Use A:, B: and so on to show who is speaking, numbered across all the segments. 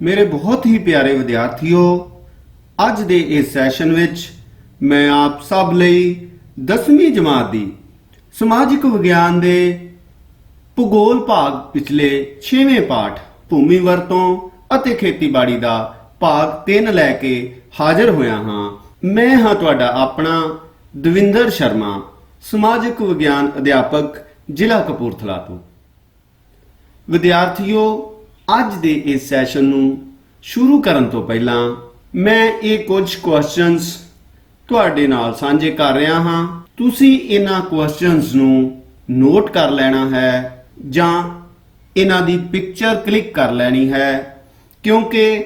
A: मेरे बहुत ही प्यारे विद्यार्थियों, ਅੱਜ ਦੇ ਇਸ ਸੈਸ਼ਨ ਵਿੱਚ ਮੈਂ ਆਪ ਸਭ ਲਈ 10ਵੀਂ ਜਮਾਤ ਦੀ ਸਮਾਜਿਕ ਵਿਗਿਆਨ ਦੇ ਭੂਗੋਲ ਭਾਗ ਪਿਛਲੇ 6ਵੇਂ ਪਾਠ ਭੂਮੀ ਵਰਤੋਂ ਅਤੇ ਖੇਤੀਬਾੜੀ ਦਾ ਭਾਗ 3 ਲੈ ਕੇ ਹਾਜ਼ਰ ਹੋਇਆ ਹਾਂ। ਮੈਂ ਹਾਂ ਤੁਹਾਡਾ ਆਪਣਾ ਦਵਿੰਦਰ ਸ਼ਰਮਾ, ਸਮਾਜਿਕ ਵਿਗਿਆਨ ਅਧਿਆਪਕ ਜ਼ਿਲ੍ਹਾ ਕਪੂਰਥਲਾ ਤੋਂ। ਵਿਦਿਆਰਥੀਓ, ਅੱਜ ਦੇ ਇਸ ਸੈਸ਼ਨ ਨੂੰ ਸ਼ੁਰੂ ਕਰਨ ਤੋਂ ਪਹਿਲਾਂ ਮੈਂ ਇਹ ਕੁਝ ਕੁਐਸਚਨਸ ਤੁਹਾਡੇ ਨਾਲ ਸਾਂਝੇ ਕਰ ਰਿਹਾ ਹਾਂ। ਤੁਸੀਂ ਇਹਨਾਂ ਕੁਐਸਚਨਸ ਨੂੰ ਨੋਟ ਕਰ ਲੈਣਾ ਹੈ ਜਾਂ ਇਹਨਾਂ ਦੀ ਪਿਕਚਰ ਕਲਿੱਕ ਕਰ ਲੈਣੀ ਹੈ, ਕਿਉਂਕਿ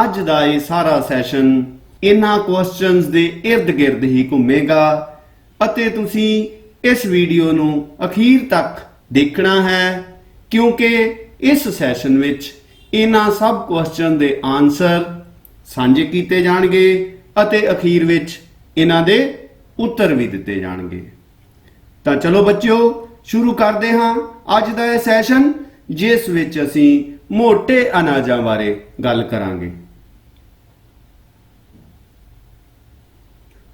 A: ਅੱਜ ਦਾ ਇਹ ਸਾਰਾ ਸੈਸ਼ਨ ਇਹਨਾਂ ਕੁਐਸਚਨਸ ਦੇ ਇਰਦ-ਗਿਰਦ ਹੀ ਘੁੰਮੇਗਾ ਅਤੇ ਤੁਸੀਂ ਇਸ ਵੀਡੀਓ ਨੂੰ ਅਖੀਰ ਤੱਕ ਦੇਖਣਾ ਹੈ, ਕਿਉਂਕਿ ਇਸ ਸੈਸ਼ਨ ਵਿੱਚ ਇਹਨਾਂ ਸਭ ਕੁਐਸਚਨ ਦੇ ਆਨਸਰ ਸਾਂਝੇ ਕੀਤੇ ਜਾਣਗੇ ਅਤੇ ਅਖੀਰ ਵਿੱਚ ਇਹਨਾਂ ਦੇ ਉੱਤਰ ਵੀ ਦਿੱਤੇ ਜਾਣਗੇ। ਤਾਂ ਚਲੋ ਬੱਚਿਓ, ਸ਼ੁਰੂ ਕਰਦੇ ਹਾਂ ਅੱਜ ਦਾ ਇਹ ਸੈਸ਼ਨ, ਜਿਸ ਵਿੱਚ ਅਸੀਂ ਮੋٹے ਅਨਾਜਾਂ ਬਾਰੇ ਗੱਲ ਕਰਾਂਗੇ।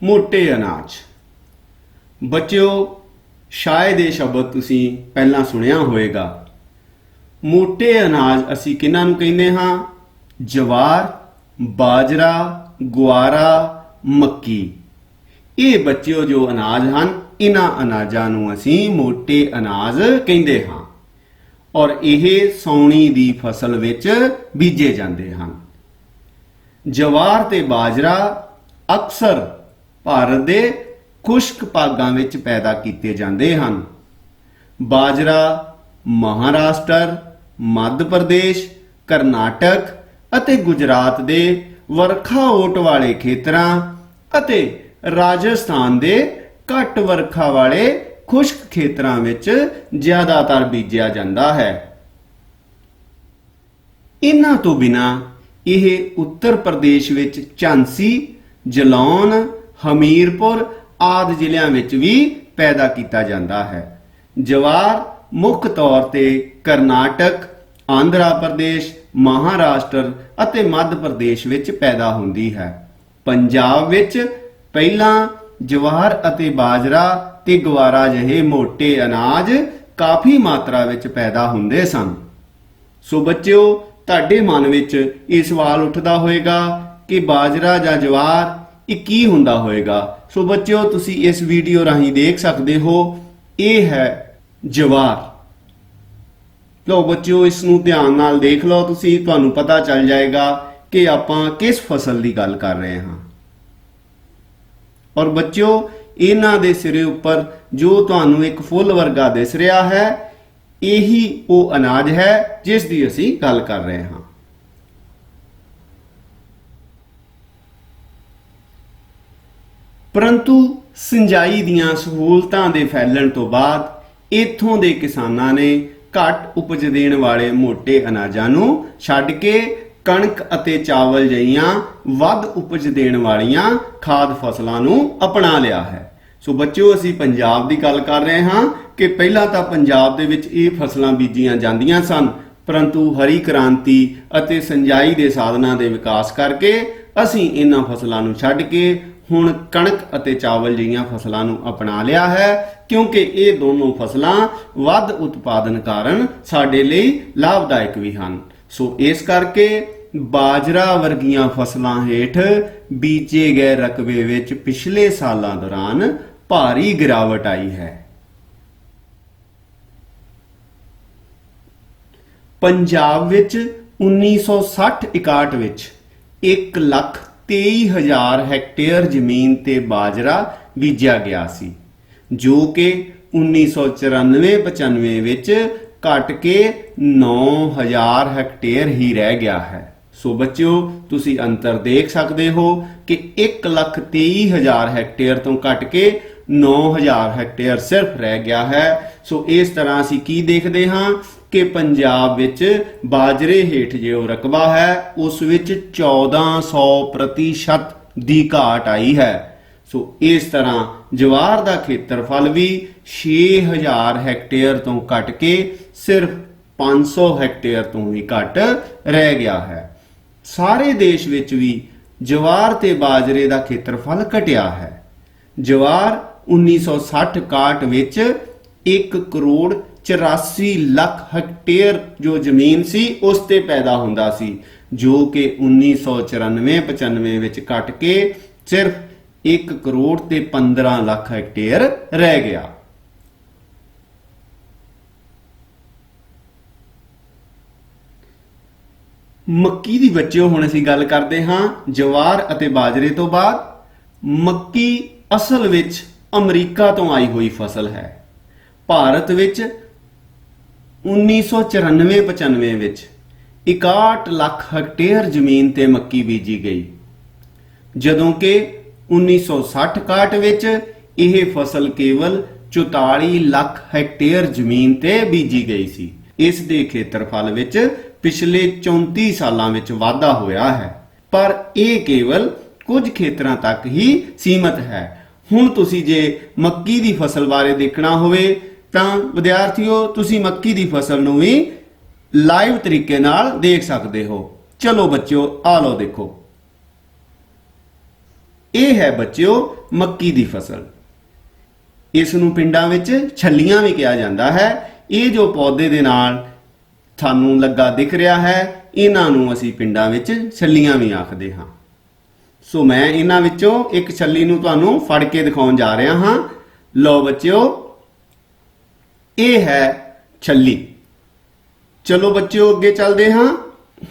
A: ਮੋٹے ਅਨਾਜ ਬੱਚਿਓ, ਸ਼ਾਇਦ ਇਹ ਸ਼ਬਦ ਤੁਸੀਂ ਪਹਿਲਾਂ ਸੁਣਿਆ ਹੋਵੇਗਾ। ਮੋٹے ਅਨਾਜ ਅਸੀਂ ਕਿਹਨਾਂ ਨੂੰ ਕਹਿੰਦੇ ਹਾਂ? ਜਵਾਰ, ਬਾਜਰਾ, ਗੁਆਰਾ, ਮੱਕੀ। ਇਹ ਬੱਚਿਓ ਜੋ ਅਨਾਜ ਹਨ, ਇਹਨਾਂ ਅਨਾਜਾਂ ਨੂੰ ਅਸੀਂ ਮੋٹے ਅਨਾਜ ਕਹਿੰਦੇ ਹਾਂ ਔਰ ਇਹ ਸਾਉਣੀ ਦੀ ਫਸਲ ਵਿੱਚ ਬੀਜੇ ਜਾਂਦੇ ਹਨ। ਜਵਾਰ ਤੇ ਬਾਜਰਾ ਅਕਸਰ ਭਾਰਤ ਦੇ ਖੁਸ਼ਕ ਭਾਗਾਂ ਵਿੱਚ ਪੈਦਾ ਕੀਤੇ ਜਾਂਦੇ ਹਨ। ਬਾਜਰਾ ਮਹਾਰਾਸ਼ਟਰ, ਮੱਧ ਪ੍ਰਦੇਸ਼, ਕਰਨਾਟਕ ਅਤੇ ਗੁਜਰਾਤ ਦੇ ਵਰਖਾ ਓਟ ਵਾਲੇ ਖੇਤਰਾਂ ਅਤੇ ਰਾਜਸਥਾਨ ਦੇ ਘੱਟ ਵਰਖਾ ਵਾਲੇ ਖੁਸ਼ਕ ਖੇਤਰਾਂ ਵਿੱਚ ਜ਼ਿਆਦਾਤਰ ਬੀਜਿਆ ਜਾਂਦਾ ਹੈ। ਇਹਨਾਂ ਤੋਂ ਬਿਨਾਂ ਇਹ ਉੱਤਰ ਪ੍ਰਦੇਸ਼ ਵਿੱਚ ਝਾਂਸੀ, ਜਲੌਨ, ਹਮੀਰਪੁਰ ਆਦਿ ਜ਼ਿਲ੍ਹਿਆਂ ਵਿੱਚ ਵੀ ਪੈਦਾ ਕੀਤਾ ਜਾਂਦਾ ਹੈ। ਜਵਾਰ ਮੁੱਖ ਤੌਰ ਤੇ ਕਰਨਾਟਕ, ਆਂਧਰਾ ਪ੍ਰਦੇਸ਼, ਮਹਾਰਾਸ਼ਟਰ ਅਤੇ ਮੱਧ ਪ੍ਰਦੇਸ਼ ਵਿੱਚ ਪੈਦਾ ਹੁੰਦੀ ਹੈ। ਪੰਜਾਬ ਵਿੱਚ ਪਹਿਲਾਂ ਜਵਾਰ ਅਤੇ ਬਾਜਰਾ ਤੇ ਗੁਆਰਾ ਜਿਹੇ ਮੋٹے ਅਨਾਜ ਕਾਫੀ ਮਾਤਰਾ ਵਿੱਚ ਪੈਦਾ ਹੁੰਦੇ ਸਨ। ਸੋ ਬੱਚਿਓ, ਤੁਹਾਡੇ ਮਨ ਵਿੱਚ ਇਹ ਸਵਾਲ ਉੱਠਦਾ ਹੋਵੇਗਾ ਕਿ ਬਾਜਰਾ ਜਾਂ ਜਵਾਰ ਇਹ ਕੀ ਹੁੰਦਾ ਹੋਵੇਗਾ। ਸੋ ਬੱਚਿਓ, ਤੁਸੀਂ ਇਸ ਵੀਡੀਓ ਰਾਹੀਂ ਦੇਖ ਸਕਦੇ ਹੋ, ਇਹ ਹੈ ਜਵਾਰ। ਲਓ ਬੱਚਿਓ, ਇਸ ਨੂੰ ਧਿਆਨ ਨਾਲ ਦੇਖ ਲਓ, ਤੁਹਾਨੂੰ ਪਤਾ ਚੱਲ ਜਾਏਗਾ ਕਿ ਆਪਾਂ ਕਿਸ ਫਸਲ ਦੀ ਗੱਲ ਕਰ ਰਹੇ ਹਾਂ। ਔਰ ਬੱਚਿਓ, ਇਹਨਾਂ ਦੇ ਸਿਰੇ ਉੱਪਰ ਜੋ ਤੁਹਾਨੂੰ ਇੱਕ ਫੁੱਲ ਵਰਗਾ ਦਿਸ ਰਿਹਾ ਹੈ, ਇਹੀ ਉਹ ਅਨਾਜ ਹੈ ਜਿਸ ਦੀ ਅਸੀਂ ਗੱਲ ਕਰ ਰਹੇ ਹਾਂ। ਪਰੰਤੂ ਸਿੰਜਾਈ ਦੀਆਂ ਸਹੂਲਤਾਂ ਦੇ ਫੈਲਣ ਤੋਂ ਬਾਅਦ ਇੱਥੋਂ ਦੇ ਕਿਸਾਨਾਂ ਨੇ ਘੱਟ ਉਪਜ ਦੇਣ ਵਾਲੇ ਮੋٹے ਅਨਾਜਾਂ ਨੂੰ ਛੱਡ ਕੇ ਕਣਕ ਅਤੇ ਚਾਵਲ ਜਿਹੀਆਂ ਵੱਧ ਉਪਜ ਦੇਣ ਵਾਲੀਆਂ ਖਾਦ ਫਸਲਾਂ ਨੂੰ ਅਪਣਾ ਲਿਆ ਹੈ। ਸੋ ਬੱਚਿਓ, ਅਸੀਂ ਪੰਜਾਬ ਦੀ ਗੱਲ ਕਰ ਰਹੇ ਹਾਂ ਕਿ ਪਹਿਲਾਂ ਤਾਂ ਪੰਜਾਬ ਦੇ ਵਿੱਚ ਇਹ ਫਸਲਾਂ ਬੀਜੀਆਂ ਜਾਂਦੀਆਂ ਸਨ, ਪਰੰਤੂ ਹਰੀ ਕ੍ਰਾਂਤੀ ਅਤੇ ਸਿੰਜਾਈ ਦੇ ਸਾਧਨਾਂ ਦੇ ਵਿਕਾਸ ਕਰਕੇ ਅਸੀਂ ਇਹਨਾਂ ਫਸਲਾਂ ਨੂੰ ਛੱਡ ਕੇ ਹੁਣ ਕਣਕ ਅਤੇ ਚਾਵਲ ਜਿਹੀਆਂ ਫਸਲਾਂ ਨੂੰ ਅਪਣਾ ਲਿਆ ਹੈ, ਕਿਉਂਕਿ ਇਹ ਦੋਨੋਂ ਫਸਲਾਂ ਵੱਧ ਉਤਪਾਦਨ ਕਾਰਨ ਸਾਡੇ ਲਈ ਲਾਭਦਾਇਕ ਵੀ ਹਨ। ਸੋ ਇਸ ਕਰਕੇ ਬਾਜਰਾ ਵਰਗੀਆਂ ਫਸਲਾਂ ਹੇਠ ਬੀਜੇ ਗਏ ਰਕਬੇ ਵਿੱਚ ਪਿਛਲੇ ਸਾਲਾਂ ਦੌਰਾਨ ਭਾਰੀ ਗਿਰਾਵਟ ਆਈ ਹੈ। ਪੰਜਾਬ ਵਿੱਚ 1960-61 ਵਿੱਚ 1,23,000 ਹੈਕਟੇਅਰ ਜ਼ਮੀਨ ਤੇ ਬਾਜਰਾ ਬੀਜਿਆ ਗਿਆ ਸੀ, ਜੋ ਕਿ 1994-95 ਵਿੱਚ ਘਟ ਕੇ 9,000 ਹੈਕਟੇਅਰ ਹੀ ਰਹਿ ਗਿਆ ਹੈ। ਸੋ ਬੱਚਿਓ, ਤੁਸੀਂ ਅੰਤਰ ਦੇਖ ਸਕਦੇ ਹੋ ਕਿ 1,23,000 ਹੈਕਟੇਅਰ ਤੋਂ ਘਟ ਕੇ 9,000 ਹੈਕਟੇਅਰ ਸਿਰਫ ਰਹਿ ਗਿਆ ਹੈ। ਸੋ ਇਸ ਤਰ੍ਹਾਂ ਅਸੀਂ ਕੀ ਦੇਖਦੇ ਹਾਂ ਕਿ ਪੰਜਾਬ ਵਿੱਚ ਬਾਜਰੇ ਹੇਠ ਜੋ ਰਕਬਾ ਹੈ, ਉਸ ਵਿੱਚ 1400% ਦੀ ਘਾਟ ਆਈ ਹੈ। ਸੋ ਇਸ ਤਰ੍ਹਾਂ ਜਵਾਰ ਦਾ ਖੇਤਰਫਲ ਵੀ 6,000 ਹੈਕਟੇਅਰ ਤੋਂ ਘਟ ਕੇ ਸਿਰਫ 500 ਹੈਕਟੇਅਰ ਤੋਂ ਵੀ ਘੱਟ ਰਹਿ ਗਿਆ ਹੈ। ਸਾਰੇ ਦੇਸ਼ ਵਿੱਚ ਵੀ ਜਵਾਰ ਤੇ ਬਾਜਰੇ ਦਾ ਖੇਤਰਫਲ ਘਟਿਆ ਹੈ। ਜਵਾਰ 1960-61 ਵਿੱਚ 1 ਕਰੋੜ 84 ਲੱਖ ਹੈਕਟੇਅਰ ਜੋ ਜ਼ਮੀਨ ਸੀ ਉਸ ਤੇ ਪੈਦਾ ਹੁੰਦਾ ਸੀ, ਜੋ ਕਿ 1994-95 ਵਿੱਚ ਘਟ ਕੇ ਸਿਰਫ 1 ਕਰੋੜ ਤੇ 15 ਲੱਖ ਹੈਕਟੇਅਰ ਰਹਿ ਗਿਆ। ਮੱਕੀ ਦੀ ਬੱਚਿਓ ਹੁਣ ਅਸੀਂ ਗੱਲ ਕਰਦੇ ਹਾਂ ਜਵਾਰ ਅਤੇ ਬਾਜਰੇ ਤੋਂ ਬਾਅਦ। ਮੱਕੀ ਅਸਲ ਵਿੱਚ ਅਮਰੀਕਾ ਤੋਂ ਆਈ ਹੋਈ ਫਸਲ ਹੈ। ਭਾਰਤ ਵਿੱਚ 1994-95 ਵਿੱਚ 61 ਲੱਖ ਹੈਕਟੇਅਰ ਜ਼ਮੀਨ ਤੇ ਮੱਕੀ ਬੀਜੀ ਗਈ, ਜਦੋਂ ਕਿ 1960-61 ਵਿੱਚ ਇਹ ਫਸਲ ਕੇਵਲ 44 ਲੱਖ ਹੈਕਟੇਅਰ ਜ਼ਮੀਨ ਤੇ ਬੀਜੀ ਗਈ ਸੀ। ਇਸ ਦੇ ਖੇਤਰਫਲ ਵਿੱਚ ਪਿਛਲੇ 34 ਸਾਲਾਂ ਵਿੱਚ ਵਾਧਾ ਹੋਇਆ ਹੈ, ਪਰ ਇਹ ਕੇਵਲ ਕੁਝ ਖੇਤਰਾਂ ਤੱਕ ਹੀ ਸੀਮਤ ਹੈ। ਹੁਣ ਤੁਸੀਂ ਜੇ ਮੱਕੀ ਦੀ ਫਸਲ ਬਾਰੇ ਦੇਖਣਾ ਹੋਵੇ ਤਾਂ ਵਿਦਿਆਰਥੀਓ ਤੁਸੀਂ ਮੱਕੀ ਦੀ ਫਸਲ ਨੂੰ ਵੀ ਲਾਈਵ ਤਰੀਕੇ ਨਾਲ ਦੇਖ ਸਕਦੇ ਹੋ। ਚਲੋ ਬੱਚਿਓ ਆ ਲਓ ਦੇਖੋ, ਇਹ ਹੈ ਬੱਚਿਓ ਮੱਕੀ ਦੀ ਫਸਲ। ਇਸ ਨੂੰ ਪਿੰਡਾਂ ਵਿੱਚ ਛੱਲੀਆਂ ਵੀ ਕਿਹਾ ਜਾਂਦਾ ਹੈ। ਇਹ ਜੋ ਪੌਦੇ ਦੇ ਨਾਲ ਤੁਹਾਨੂੰ ਲੱਗਾ ਦਿਖ ਰਿਹਾ ਹੈ, ਇਹਨਾਂ ਨੂੰ ਅਸੀਂ ਪਿੰਡਾਂ ਵਿੱਚ ਛੱਲੀਆਂ ਵੀ ਆਖਦੇ ਹਾਂ। ਸੋ ਮੈਂ ਇਹਨਾਂ ਵਿੱਚੋਂ ਇੱਕ ਛੱਲੀ ਨੂੰ ਤੁਹਾਨੂੰ ਫੜ ਕੇ ਦਿਖਾਉਣ ਜਾ ਰਿਹਾ ਹਾਂ। ਲਓ ਬੱਚਿਓ, ਇਹ ਹੈ ਛੱਲੀ। ਚਲੋ ਬੱਚਿਓ ਅੱਗੇ ਚੱਲਦੇ ਹਾਂ।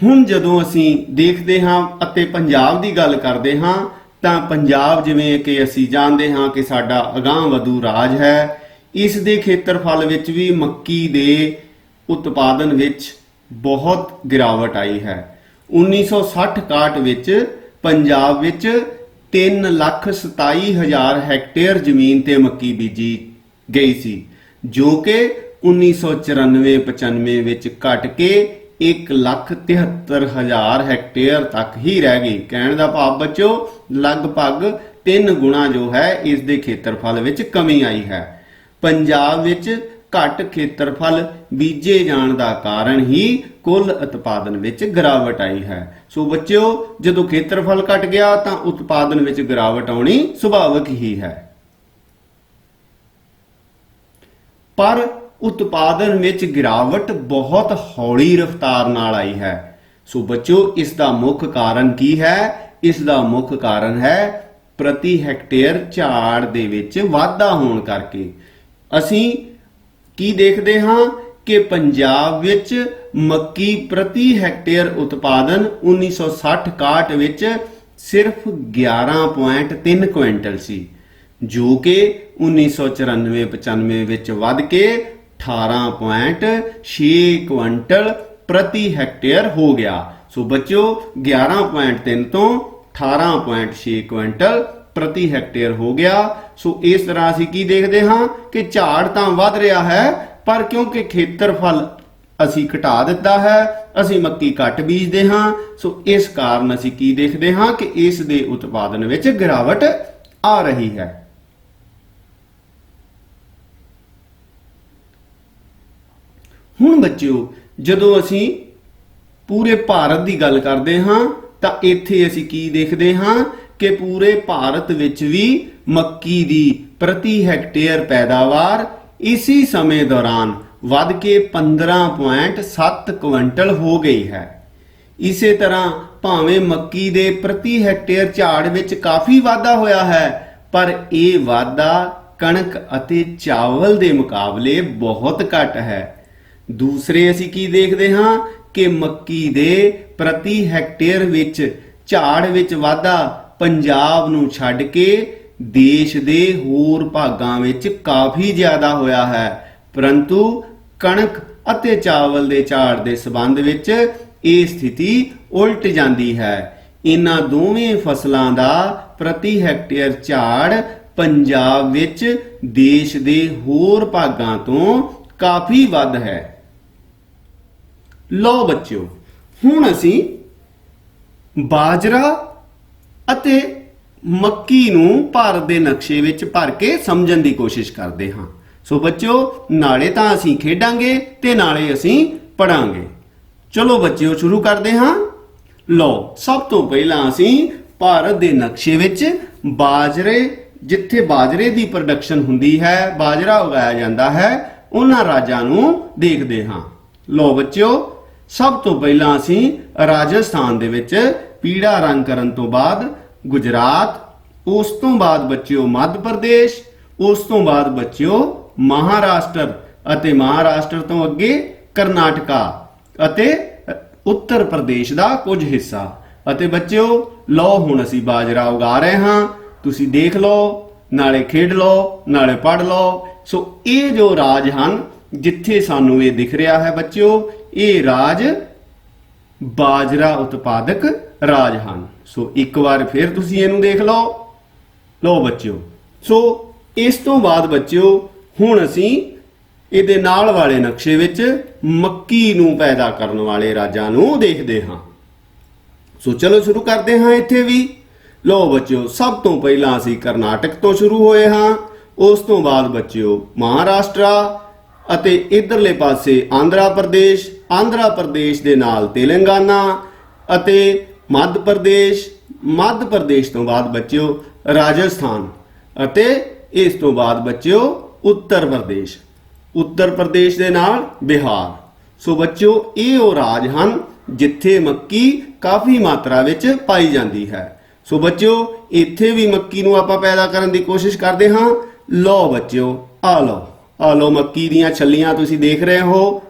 A: ਹੁਣ ਜਦੋਂ ਅਸੀਂ ਦੇਖਦੇ ਹਾਂ ਅਤੇ ਪੰਜਾਬ ਦੀ ਗੱਲ ਕਰਦੇ ਹਾਂ ਤਾਂ ਪੰਜਾਬ ਜਿਵੇਂ ਕਿ ਅਸੀਂ ਜਾਣਦੇ ਹਾਂ ਕਿ ਸਾਡਾ ਅਗਾਂਹਵਧੂ ਰਾਜ ਹੈ। ਇਸ ਦੇ ਖੇਤਰਫਲ ਵਿੱਚ ਵੀ ਮੱਕੀ ਦੇ ਉਤਪਾਦਨ ਵਿੱਚ ਬਹੁਤ ਗਿਰਾਵਟ ਆਈ ਹੈ। 1960-61 ਵਿੱਚ ਪੰਜਾਬ ਵਿੱਚ 3,27,000 ਹੈਕਟੇਅਰ ਜ਼ਮੀਨ ਤੇ ਮੱਕੀ ਬੀਜੀ ਗਈ ਸੀ, ਜੋ ਕਿ 1994-95 ਵਿੱਚ ਘਟ ਕੇ 1,73,000 ਹੈਕਟੇਅਰ ਤੱਕ ਹੀ ਰਹਿ ਗਈ। ਕਹਿਣ ਦਾ ਭਾਵ ਬੱਚੋ ਲਗਭਗ 3 ਗੁਣਾ ਜੋ ਹੈ ਇਸ ਦੇ ਖੇਤਰਫਲ ਵਿੱਚ ਕਮੀ ਆਈ ਹੈ। ਪੰਜਾਬ ਵਿੱਚ ਘੱਟ ਖੇਤਰਫਲ ਬੀਜੇ ਜਾਣ ਦਾ ਕਾਰਨ ਹੀ ਕੁੱਲ ਉਤਪਾਦਨ ਵਿੱਚ ਗਿਰਾਵਟ ਆਈ ਹੈ। ਸੋ ਬੱਚਿਓ ਜਦੋਂ ਖੇਤਰਫਲ ਘਟ ਗਿਆ ਤਾਂ ਉਤਪਾਦਨ ਵਿੱਚ ਗਿਰਾਵਟ ਆਉਣੀ ਸੁਭਾਵਿਕ ਹੀ ਹੈ। ਪਰ ਉਤਪਾਦਨ ਵਿੱਚ ਗਿਰਾਵਟ ਬਹੁਤ ਹੌਲੀ ਰਫ਼ਤਾਰ ਨਾਲ ਆਈ ਹੈ। ਸੋ ਬੱਚਿਓ ਇਸ ਦਾ ਮੁੱਖ ਕਾਰਨ ਕੀ ਹੈ? ਇਸ ਦਾ ਮੁੱਖ ਕਾਰਨ ਹੈ ਪ੍ਰਤੀ ਹੈਕਟੇਅਰ ਝਾੜ ਦੇ ਵਿੱਚ ਵਾਧਾ ਹੋਣ ਕਰਕੇ। ਅਸੀਂ ਕੀ ਦੇਖਦੇ ਹਾਂ ਕਿ ਪੰਜਾਬ ਵਿੱਚ ਮੱਕੀ ਪ੍ਰਤੀ ਹੈਕਟੇਅਰ ਉਤਪਾਦਨ 1960-61 ਵਿੱਚ ਸਿਰਫ 11.3 ਕੁਇੰਟਲ ਸੀ, ਜੋ ਕਿ 1994-95 ਵਿੱਚ ਵੱਧ ਕੇ 18.6 ਕੁਇੰਟਲ ਪ੍ਰਤੀ ਹੈਕਟੇਅਰ ਹੋ ਗਿਆ। ਸੋ ਬੱਚਿਓ 11.3 ਤੋਂ 18.6 ਕੁਇੰਟਲ ਪ੍ਰਤੀ ਹੈਕਟੇਅਰ ਹੋ ਗਿਆ। ਸੋ ਇਸ ਤਰ੍ਹਾਂ ਅਸੀਂ ਕੀ ਦੇਖਦੇ ਹਾਂ ਕਿ ਝਾੜ ਤਾਂ ਵੱਧ ਰਿਹਾ ਹੈ, ਪਰ ਕਿਉਂਕਿ ਖੇਤਰਫਲ ਅਸੀਂ ਘਟਾ ਦਿੱਤਾ ਹੈ, ਅਸੀਂ ਮੱਕੀ ਘੱਟ ਬੀਜਦੇ ਹਾਂ। ਸੋ ਇਸ ਕਾਰਨ ਅਸੀਂ ਕੀ ਦੇਖਦੇ ਹਾਂ ਕਿ ਇਸ ਦੇ ਉਤਪਾਦਨ ਵਿੱਚ ਗਿਰਾਵਟ ਆ ਰਹੀ ਹੈ। ਹੁਣ ਬੱਚਿਓ ਜਦੋਂ ਅਸੀਂ ਪੂਰੇ ਭਾਰਤ ਦੀ ਗੱਲ ਕਰਦੇ ਹਾਂ ਤਾਂ ਇੱਥੇ ਅਸੀਂ ਕੀ ਦੇਖਦੇ ਹਾਂ ਕਿ ਪੂਰੇ ਭਾਰਤ ਵਿੱਚ ਵੀ ਮੱਕੀ ਦੀ ਪ੍ਰਤੀ ਹੈਕਟੇਅਰ ਪੈਦਾਵਾਰ ਇਸੇ ਸਮੇਂ ਦੌਰਾਨ ਵੱਧ ਕੇ 15.7 ਕੁਇੰਟਲ ਹੋ ਗਈ ਹੈ। ਇਸੇ ਤਰ੍ਹਾਂ ਭਾਵੇਂ ਮੱਕੀ ਦੇ ਪ੍ਰਤੀ ਹੈਕਟੇਅਰ ਝਾੜ ਵਿੱਚ ਕਾਫੀ ਵਾਧਾ ਹੋਇਆ ਹੈ, ਪਰ ਇਹ ਵਾਧਾ ਕਣਕ ਅਤੇ ਚਾਵਲ ਦੇ ਮੁਕਾਬਲੇ ਬਹੁਤ ਘੱਟ ਹੈ। ਦੂਸਰੇ ਅਸੀਂ ਕੀ ਦੇਖਦੇ ਹਾਂ ਕਿ ਮੱਕੀ ਦੇ ਪ੍ਰਤੀ ਹੈਕਟੇਅਰ ਵਿੱਚ ਝਾੜ ਵਿੱਚ ਵਾਧਾ ਪੰਜਾਬ ਨੂੰ ਛੱਡ ਕੇ ਦੇਸ਼ ਦੇ ਹੋਰ ਭਾਗਾਂ ਵਿੱਚ ਕਾਫੀ ਜ਼ਿਆਦਾ ਹੋਇਆ ਹੈ, ਪਰੰਤੂ ਕਣਕ ਅਤੇ ਚਾਵਲ ਦੇ ਝਾੜ ਦੇ ਸੰਬੰਧ ਵਿੱਚ ਇਹ ਸਥਿਤੀ ਉਲਟ ਜਾਂਦੀ ਹੈ। ਇਹਨਾਂ ਦੋਵੇਂ ਫਸਲਾਂ ਦਾ ਪ੍ਰਤੀ ਹੈਕਟੇਅਰ ਝਾੜ ਪੰਜਾਬ ਵਿੱਚ ਦੇਸ਼ ਦੇ ਹੋਰ ਭਾਗਾਂ ਤੋਂ ਕਾਫੀ ਵੱਧ ਹੈ। ਲਓ ਬੱਚਿਓ, ਹੁਣ ਅਸੀਂ ਬਾਜਰਾ ਅਤੇ ਮੱਕੀ ਨੂੰ ਭਾਰਤ ਦੇ ਨਕਸ਼ੇ ਵਿੱਚ ਭਰ ਕੇ ਸਮਝਣ ਦੀ ਕੋਸ਼ਿਸ਼ ਕਰਦੇ ਹਾਂ। ਸੋ ਬੱਚਿਓ ਨਾਲੇ ਤਾਂ ਅਸੀਂ ਖੇਡਾਂਗੇ ਤੇ ਨਾਲੇ ਅਸੀਂ ਪੜਾਂਗੇ। ਚਲੋ ਬੱਚਿਓ ਸ਼ੁਰੂ ਕਰਦੇ ਹਾਂ। ਲਓ ਸਭ ਤੋਂ ਪਹਿਲਾਂ ਅਸੀਂ ਭਾਰਤ ਦੇ ਨਕਸ਼ੇ ਵਿੱਚ ਬਾਜਰੇ, ਜਿੱਥੇ ਬਾਜਰੇ ਦੀ ਪ੍ਰੋਡਕਸ਼ਨ ਹੁੰਦੀ ਹੈ, ਬਾਜਰਾ ਉਗਾਇਆ ਜਾਂਦਾ ਹੈ, ਉਹਨਾਂ ਰਾਜਾਂ ਨੂੰ ਦੇਖਦੇ ਹਾਂ। ਲਓ ਬੱਚਿਓ, ਸਭ ਤੋਂ ਪਹਿਲਾਂ ਅਸੀਂ ਰਾਜਸਥਾਨ ਦੇ ਵਿੱਚ ਪੀਲਾ ਰੰਗ ਕਰਨ ਤੋਂ ਬਾਅਦ ਗੁਜਰਾਤ, ਉਸ ਤੋਂ ਬਾਅਦ ਬੱਚਿਓ ਮੱਧ ਪ੍ਰਦੇਸ਼, ਉਸ ਤੋਂ ਬਾਅਦ ਬੱਚਿਓ ਮਹਾਰਾਸ਼ਟਰ, ਅਤੇ ਮਹਾਰਾਸ਼ਟਰ ਤੋਂ ਅੱਗੇ ਕਰਨਾਟਕਾ ਅਤੇ ਉੱਤਰ ਪ੍ਰਦੇਸ਼ ਦਾ ਕੁਝ ਹਿੱਸਾ। ਅਤੇ ਬੱਚਿਓ ਲਓ ਹੁਣ ਅਸੀਂ ਬਾਜਰਾ ਉਗਾ ਰਹੇ ਹਾਂ, ਤੁਸੀਂ ਦੇਖ ਲਓ, ਨਾਲੇ ਖੇਡ ਲਓ, ਨਾਲੇ ਪੜ੍ਹ ਲਓ। ਸੋ ਇਹ ਜੋ ਰਾਜ ਹਨ ਜਿੱਥੇ ਸਾਨੂੰ ਇਹ ਦਿਖ ਰਿਹਾ ਹੈ ਬੱਚਿਓ, ਇਹ ਰਾਜ ਬਾਜਰਾ ਉਤਪਾਦਕ ਰਾਜ ਹਨ। ਸੋ ਇੱਕ ਵਾਰ ਫਿਰ ਤੁਸੀਂ ਇਹਨੂੰ ਦੇਖ ਲਓ। ਲਓ ਬੱਚਿਓ, ਸੋ ਇਸ ਤੋਂ ਬਾਅਦ ਬੱਚਿਓ ਹੁਣ ਅਸੀਂ ਇਹਦੇ ਨਾਲ ਵਾਲੇ ਨਕਸ਼ੇ ਵਿੱਚ ਮੱਕੀ ਨੂੰ ਪੈਦਾ ਕਰਨ ਵਾਲੇ ਰਾਜਾਂ ਨੂੰ ਦੇਖਦੇ ਹਾਂ। ਸੋ ਚਲੋ ਸ਼ੁਰੂ ਕਰਦੇ ਹਾਂ ਇੱਥੇ ਵੀ। ਲਓ ਬੱਚਿਓ, ਸਭ ਤੋਂ ਪਹਿਲਾਂ ਅਸੀਂ ਕਰਨਾਟਕ ਤੋਂ ਸ਼ੁਰੂ ਹੋਏ ਹਾਂ, ਉਸ ਤੋਂ ਬਾਅਦ ਬੱਚਿਓ ਮਹਾਰਾਸ਼ਟਰਾ, ਅਤੇ ਇਧਰਲੇ ਪਾਸੇ ਆਂਧਰਾ ਪ੍ਰਦੇਸ਼, ਆਂਧਰਾ ਪ੍ਰਦੇਸ਼ ਦੇ ਨਾਲ ਤੇਲੰਗਾਨਾ ਅਤੇ ਮੱਧ ਪ੍ਰਦੇਸ਼, ਮੱਧ ਪ੍ਰਦੇਸ਼ ਤੋਂ ਬਾਅਦ ਬੱਚਿਓ ਰਾਜਸਥਾਨ, ਅਤੇ ਇਸ ਤੋਂ ਬਾਅਦ ਬੱਚਿਓ ਉੱਤਰ ਪ੍ਰਦੇਸ਼, ਉੱਤਰ ਪ੍ਰਦੇਸ਼ ਦੇ ਨਾਲ ਬਿਹਾਰ। ਸੋ ਬੱਚਿਓ ਇਹ ਉਹ ਰਾਜ ਹਨ ਜਿੱਥੇ ਮੱਕੀ ਕਾਫੀ ਮਾਤਰਾ ਵਿੱਚ ਪਾਈ ਜਾਂਦੀ ਹੈ। ਸੋ ਬੱਚਿਓ ਇੱਥੇ ਵੀ ਮੱਕੀ ਨੂੰ ਆਪਾਂ ਪੈਦਾ ਕਰਨ ਦੀ ਕੋਸ਼ਿਸ਼ ਕਰਦੇ ਹਾਂ। ਲਓ ਬੱਚਿਓ, ਆ ਲਓ ਮੱਕੀ ਦੀਆਂ ਛੱਲੀਆਂ ਤੁਸੀਂ ਦੇਖ ਰਹੇ ਹੋ।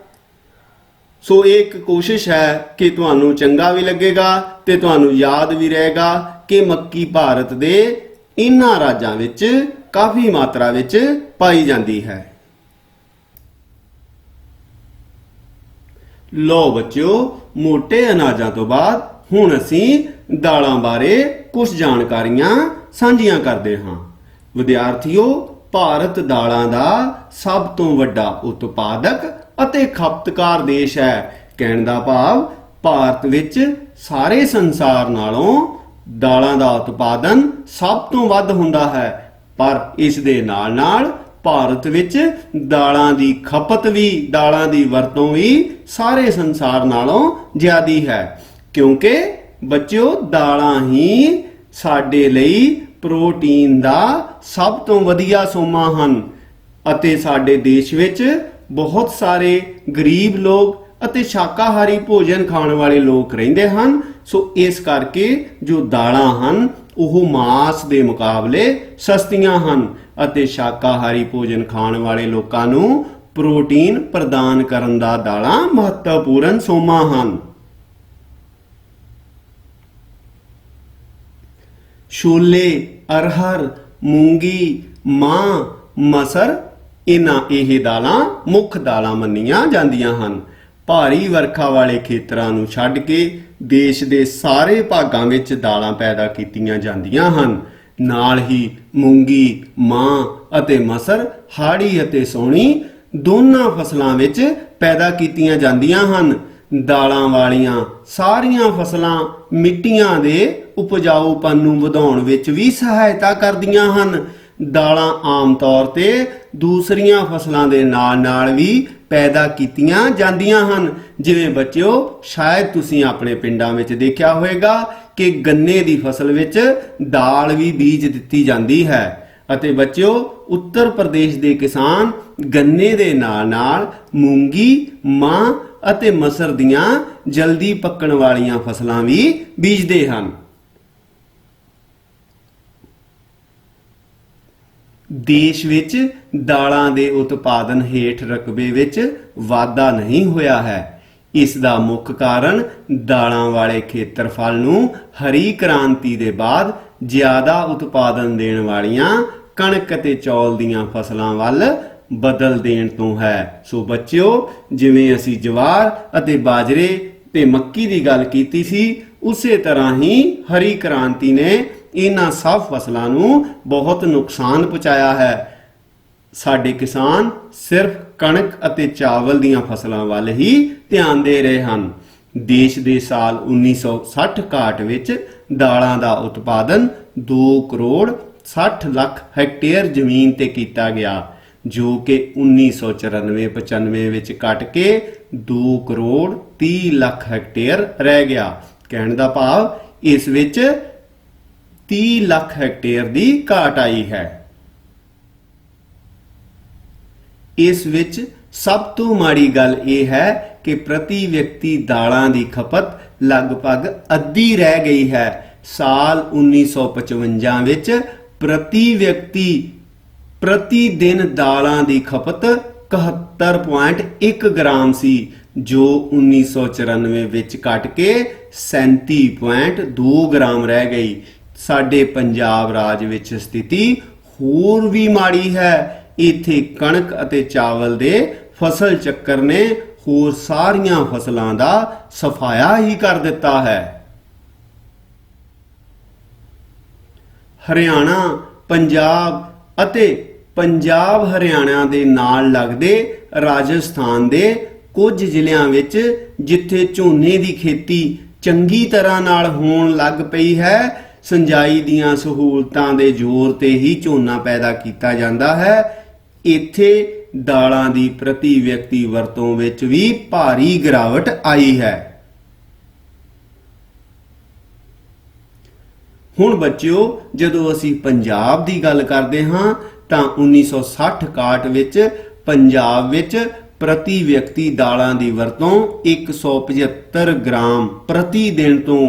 A: ਸੋ ਇਹ ਇੱਕ ਕੋਸ਼ਿਸ਼ ਹੈ ਕਿ ਤੁਹਾਨੂੰ ਚੰਗਾ ਵੀ ਲੱਗੇਗਾ ਤੇ ਤੁਹਾਨੂੰ ਯਾਦ ਵੀ ਰਹੇਗਾ ਕਿ ਮੱਕੀ ਭਾਰਤ ਦੇ ਇਹਨਾਂ ਰਾਜਾਂ ਵਿੱਚ ਕਾਫੀ ਮਾਤਰਾ ਵਿੱਚ ਪਾਈ ਜਾਂਦੀ ਹੈ। ਲਓ ਬੱਚਿਓ, ਮੋਟੇ ਅਨਾਜਾਂ ਤੋਂ ਬਾਅਦ ਹੁਣ ਅਸੀਂ ਦਾਲਾਂ ਬਾਰੇ ਕੁਝ ਜਾਣਕਾਰੀਆਂ ਸਾਂਝੀਆਂ ਕਰਦੇ ਹਾਂ। ਵਿਦਿਆਰਥੀਓ, ਭਾਰਤ ਦਾਲਾਂ ਦਾ ਸਭ ਤੋਂ ਵੱਡਾ ਉਤਪਾਦਕ ਅਤੇ ਖਪਤਕਾਰ ਦੇਸ਼ ਹੈ। ਕਹਿਣ ਦਾ ਭਾਵ ਭਾਰਤ ਵਿੱਚ ਸਾਰੇ ਸੰਸਾਰ ਨਾਲੋਂ ਦਾਲਾਂ ਦਾ ਉਤਪਾਦਨ ਸਭ ਤੋਂ ਵੱਧ ਹੁੰਦਾ ਹੈ, ਪਰ ਇਸ ਦੇ ਨਾਲ-ਨਾਲ ਭਾਰਤ ਵਿੱਚ ਦਾਲਾਂ ਦੀ ਖਪਤ ਵੀ, ਦਾਲਾਂ ਦੀ ਵਰਤੋਂ ਵੀ ਸਾਰੇ ਸੰਸਾਰ ਨਾਲੋਂ ਜ਼ਿਆਦੀ ਹੈ, ਕਿਉਂਕਿ ਬੱਚਿਓ ਦਾਲਾਂ ਹੀ ਸਾਡੇ ਲਈ ਪ੍ਰੋਟੀਨ ਦਾ ਸਭ ਤੋਂ ਵਧੀਆ ਸੋਮਾ ਹਨ। ਅਤੇ ਸਾਡੇ ਦੇਸ਼ ਵਿੱਚ ਬਹੁਤ ਸਾਰੇ ਗਰੀਬ ਲੋਕ ਅਤੇ ਸ਼ਾਕਾਹਾਰੀ ਭੋਜਨ ਖਾਣ ਵਾਲੇ ਲੋਕ ਰਹਿੰਦੇ ਹਨ। ਸੋ ਇਸ ਕਰਕੇ ਜੋ ਦਾਲਾਂ ਹਨ ਉਹ ਮਾਸ ਦੇ ਮੁਕਾਬਲੇ ਸਸਤੀਆਂ ਹਨ ਅਤੇ ਸ਼ਾਕਾਹਾਰੀ ਭੋਜਨ ਖਾਣ ਵਾਲੇ ਲੋਕਾਂ ਨੂੰ ਪ੍ਰੋਟੀਨ ਪ੍ਰਦਾਨ ਕਰਨ ਦਾ ਦਾਲਾਂ ਮਹੱਤਵਪੂਰਨ ਸੋਮਾ ਹਨ। ਛੋਲੇ, ਅਰਹਰ, ਮੂੰਗੀ, ਮਾਂ, ਮਸਰ, ਇਹ ਦਾਲਾਂ ਮੁੱਖ ਦਾਲਾਂ ਮੰਨੀਆਂ ਜਾਂਦੀਆਂ ਹਨ। ਭਾਰੀ ਵਰਖਾ ਵਾਲੇ ਖੇਤਰਾਂ ਨੂੰ ਛੱਡ ਕੇ ਦੇਸ਼ ਦੇ ਸਾਰੇ ਭਾਗਾਂ ਵਿੱਚ ਦਾਲਾਂ ਪੈਦਾ ਕੀਤੀਆਂ ਜਾਂਦੀਆਂ ਹਨ। ਨਾਲ ਹੀ ਮੂੰਗੀ, ਮਾਂ ਅਤੇ ਮਸਰ ਹਾੜੀ ਅਤੇ ਸੌਣੀ ਦੋਨਾਂ ਫਸਲਾਂ ਵਿੱਚ ਪੈਦਾ ਕੀਤੀਆਂ ਜਾਂਦੀਆਂ ਹਨ। ਦਾਲਾਂ ਵਾਲੀਆਂ ਸਾਰੀਆਂ ਫਸਲਾਂ ਮਿੱਟੀਆਂ ਦੇ ਉਪਜਾਊਪਨ ਨੂੰ ਵਧਾਉਣ ਵਿੱਚ ਵੀ ਸਹਾਇਤਾ ਕਰਦੀਆਂ ਹਨ। ਦਾਲਾਂ ਆਮ ਤੌਰ ਤੇ ਦੂਸਰੀਆਂ ਫਸਲਾਂ ਦੇ ਨਾਲ-ਨਾਲ ਵੀ ਪੈਦਾ ਕੀਤੀਆਂ ਜਾਂਦੀਆਂ ਹਨ। ਜਿਵੇਂ ਬੱਚਿਓ ਸ਼ਾਇਦ ਤੁਸੀਂ ਆਪਣੇ ਪਿੰਡਾਂ ਵਿੱਚ ਦੇਖਿਆ ਹੋਵੇਗਾ ਕਿ ਗੰਨੇ ਦੀ ਫਸਲ ਵਿੱਚ ਦਾਲ ਵੀ ਬੀਜ ਦਿੱਤੀ ਜਾਂਦੀ ਹੈ। ਅਤੇ ਬੱਚਿਓ ਉੱਤਰ ਪ੍ਰਦੇਸ਼ ਦੇ ਕਿਸਾਨ ਗੰਨੇ ਦੇ ਨਾਲ-ਨਾਲ ਮੂੰਗੀ, ਮਾਂ ਅਤੇ ਮਸਰ ਦੀਆਂ ਜਲਦੀ ਪੱਕਣ ਵਾਲੀਆਂ ਫਸਲਾਂ ਵੀ ਬੀਜਦੇ ਹਨ। ਦੇਸ਼ ਵਿੱਚ ਦਾਲਾਂ ਦੇ ਉਤਪਾਦਨ ਹੇਠ ਰਕਬੇ ਵਿੱਚ ਵਾਧਾ ਨਹੀਂ ਹੋਇਆ ਹੈ। ਇਸ ਦਾ ਮੁੱਖ ਕਾਰਨ ਦਾਲਾਂ ਵਾਲੇ ਖੇਤਰਫਲ ਨੂੰ ਹਰੀ ਕ੍ਰਾਂਤੀ ਦੇ ਬਾਅਦ ਜ਼ਿਆਦਾ ਉਤਪਾਦਨ ਦੇਣ ਵਾਲੀਆਂ ਕਣਕ ਅਤੇ ਚੌਲ ਦੀਆਂ ਫਸਲਾਂ ਵੱਲ ਬਦਲ ਦੇਣ ਤੋਂ ਹੈ। ਸੋ ਬੱਚਿਓ, ਜਿਵੇਂ ਅਸੀਂ ਜਵਾਰ ਅਤੇ ਬਾਜਰੇ ਤੇ ਮੱਕੀ ਦੀ ਗੱਲ ਕੀਤੀ ਸੀ, ਉਸੇ ਤਰ੍ਹਾਂ ਹੀ ਹਰੀ ਕ੍ਰਾਂਤੀ ਨੇ ਇਹਨਾਂ ਸਭ ਫਸਲਾਂ ਨੂੰ ਬਹੁਤ ਨੁਕਸਾਨ ਪਹੁੰਚਾਇਆ ਹੈ। ਸਾਡੇ ਕਿਸਾਨ ਸਿਰਫ ਕਣਕ ਅਤੇ ਚਾਵਲ ਦੀਆਂ ਫਸਲਾਂ ਵੱਲ ਹੀ ਧਿਆਨ ਦੇ ਰਹੇ ਹਨ। ਦੇਸ਼ ਦੇ ਸਾਲ 1960-61 ਵਿੱਚ ਦਾਲਾਂ ਦਾ ਉਤਪਾਦਨ 2 ਕਰੋੜ 60 ਲੱਖ ਹੈਕਟੇਅਰ ਜ਼ਮੀਨ ਤੇ ਕੀਤਾ ਗਿਆ, ਜੋ ਕਿ 1994-95 ਵਿੱਚ ਘਟ ਕੇ 2 ਕਰੋੜ 30 ਲੱਖ ਹੈਕਟੇਅਰ ਰਹਿ ਗਿਆ। ਕਹਿਣ ਦਾ ਭਾਵ ਇਸ ਵਿੱਚ 30 ਲੱਖ ਹੈਕਟੇਅਰ ਦੀ ਘਾਟ ਆਈ ਹੈ। ਇਸ ਵਿੱਚ ਸਭ ਤੋਂ ਮਾੜੀ ਗੱਲ ਇਹ ਹੈ ਕਿ ਪ੍ਰਤੀ ਵਿਅਕਤੀ ਦਾਲਾਂ ਦੀ ਖਪਤ ਲਗਭਗ ਅੱਧੀ ਰਹਿ ਗਈ ਹੈ। ਸਾਲ 1955 ਵਿੱਚ ਪ੍ਰਤੀ ਵਿਅਕਤੀ ਪ੍ਰਤੀ ਦਿਨ ਦਾਲਾਂ ਦੀ ਖਪਤ 71.1 ਗ੍ਰਾਮ ਸੀ, ਜੋ 1994 ਵਿੱਚ ਘਟ ਕੇ 37.2 ਗ੍ਰਾਮ ਰਹਿ ਗਈ। ਸਾਡੇ ਪੰਜਾਬ ਰਾਜ ਵਿੱਚ ਸਥਿਤੀ ਹੋਰ ਵੀ ਮਾੜੀ ਹੈ। ਇੱਥੇ ਕਣਕ ਅਤੇ ਚਾਵਲ ਦੇ ਫਸਲ ਚੱਕਰ ਨੇ ਹੋਰ ਸਾਰੀਆਂ ਫਸਲਾਂ ਦਾ ਸਫਾਇਆ ਹੀ ਕਰ ਦਿੱਤਾ ਹੈ। ਹਰਿਆਣਾ, ਪੰਜਾਬ ਅਤੇ ਪੰਜਾਬ ਹਰਿਆਣਾ ਦੇ ਨਾਲ ਲੱਗਦੇ ਰਾਜਸਥਾਨ ਦੇ ਕੁਝ ਜ਼ਿਲ੍ਹਿਆਂ ਵਿੱਚ ਜਿੱਥੇ ਝੋਨੇ ਦੀ ਖੇਤੀ ਚੰਗੀ ਤਰ੍ਹਾਂ ਨਾਲ ਹੋਣ ਲੱਗ ਪਈ ਹੈ, ਸਿੰਜਾਈ ਦੀਆਂ ਸਹੂਲਤਾਂ ਦੇ ਜ਼ੋਰ ਤੇ ਹੀ ਝੋਨਾ ਪੈਦਾ ਕੀਤਾ ਜਾਂਦਾ ਹੈ, ਇੱਥੇ ਦਾਲਾਂ ਦੀ ਪ੍ਰਤੀ ਵਿਅਕਤੀ ਵਰਤੋਂ ਵਿੱਚ ਵੀ ਭਾਰੀ ਗਿਰਾਵਟ ਆਈ ਹੈ। ਹੁਣ ਬੱਚਿਓ, ਜਦੋਂ ਅਸੀਂ ਪੰਜਾਬ ਦੀ ਗੱਲ ਕਰਦੇ ਹਾਂ ਤਾਂ 1960-61 ਵਿੱਚ ਪੰਜਾਬ ਵਿੱਚ ਪ੍ਰਤੀ ਵਿਅਕਤੀ ਦਾਲਾਂ ਦੀ ਵਰਤੋਂ 175 ਗ੍ਰਾਮ ਪ੍ਰਤੀ ਦਿਨ ਤੋਂ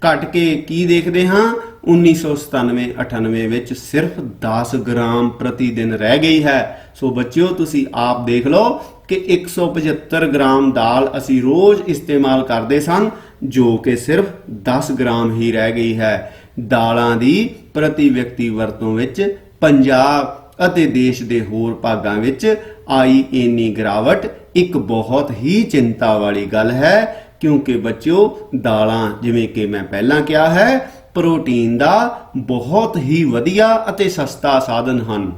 A: ਘਟ ਕੇ ਕੀ ਦੇਖਦੇ ਹਾਂ 1997-98 ਵਿੱਚ ਸਿਰਫ 10 ਗ੍ਰਾਮ ਪ੍ਰਤੀ ਦਿਨ ਰਹਿ ਗਈ ਹੈ। ਸੋ ਬੱਚਿਓ, ਤੁਸੀਂ ਆਪ ਦੇਖ ਲਓ ਕਿ 175 ਗ੍ਰਾਮ ਦਾਲ ਅਸੀਂ ਰੋਜ਼ ਇਸਤੇਮਾਲ ਕਰਦੇ ਸਨ, ਜੋ ਕਿ ਸਿਰਫ 10 ਗ੍ਰਾਮ ਹੀ ਰਹਿ ਗਈ ਹੈ। ਦਾਲਾਂ ਦੀ ਪ੍ਰਤੀ ਵਿਅਕਤੀ ਵਰਤੋਂ ਵਿੱਚ ਪੰਜਾਬ ਅਤੇ ਦੇਸ਼ ਦੇ ਹੋਰ ਭਾਗਾਂ ਵਿੱਚ ਆਈ ਇੰਨੀ ਗਿਰਾਵਟ ਇੱਕ ਬਹੁਤ ਹੀ ਚਿੰਤਾ ਵਾਲੀ ਗੱਲ ਹੈ, ਕਿਉਂਕਿ ਬੱਚਿਓ, ਦਾਲਾਂ ਜਿਵੇਂ ਕਿ ਮੈਂ ਪਹਿਲਾਂ ਕਿਹਾ ਹੈ, ਪ੍ਰੋਟੀਨ ਦਾ ਬਹੁਤ ਹੀ ਵਧੀਆ ਅਤੇ ਸਸਤਾ ਸਾਧਨ ਹਨ।